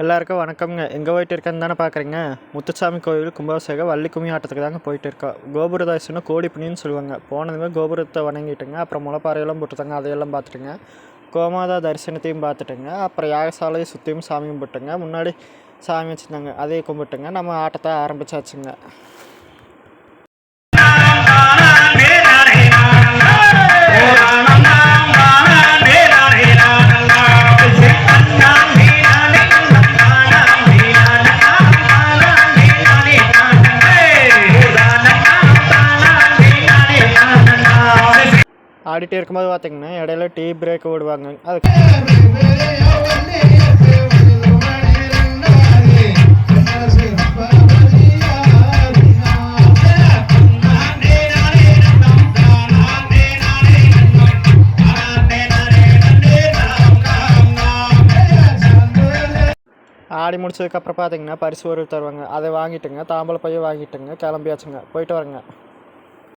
எல்லாருக்கும் வணக்கம்ங்க. எங்கே போயிட்டு இருக்கேன்னு தானே பார்க்குறீங்க. முத்துசாமி கோவில் கும்பாபிஷேகம் வள்ளி கும்மி ஆட்டத்துக்கு தாங்க போயிட்டு இருக்கோம். கோபுர தரிசனம் கோடி புண்ணின்னு சொல்லுவாங்க. போனதுமே கோபுரத்தை வணங்கிட்டுங்க, அப்புறம் முளைப்பாறையெல்லாம் போட்டுட்டாங்க, அதையெல்லாம் பார்த்துட்டுங்க. கோமாதா தரிசனத்தையும் பார்த்துட்டுங்க, அப்புறம் யாகசாலையை சுற்றியும் சாமி கும்பிட்டுங்க. முன்னாடி சாமி வச்சுருந்தாங்க, அதையும் கும்பிட்டுங்க. நம்ம ஆட்டத்தை ஆரம்பிச்சாச்சுங்க. ஆடிட்டே இருக்கும்போது பார்த்திங்கன்னா இடையில டீ பிரேக் விடுவாங்க. அதுக்கு ஆடி முடிச்சதுக்கப்புறம் பார்த்திங்கன்னா பரிசு ஒரு தருவாங்க. அதை வாங்கிட்டுங்க, தாம்பூல பையை வாங்கிட்டுங்க கிளம்பியாச்சுங்க. போயிட்டு வரேங்க.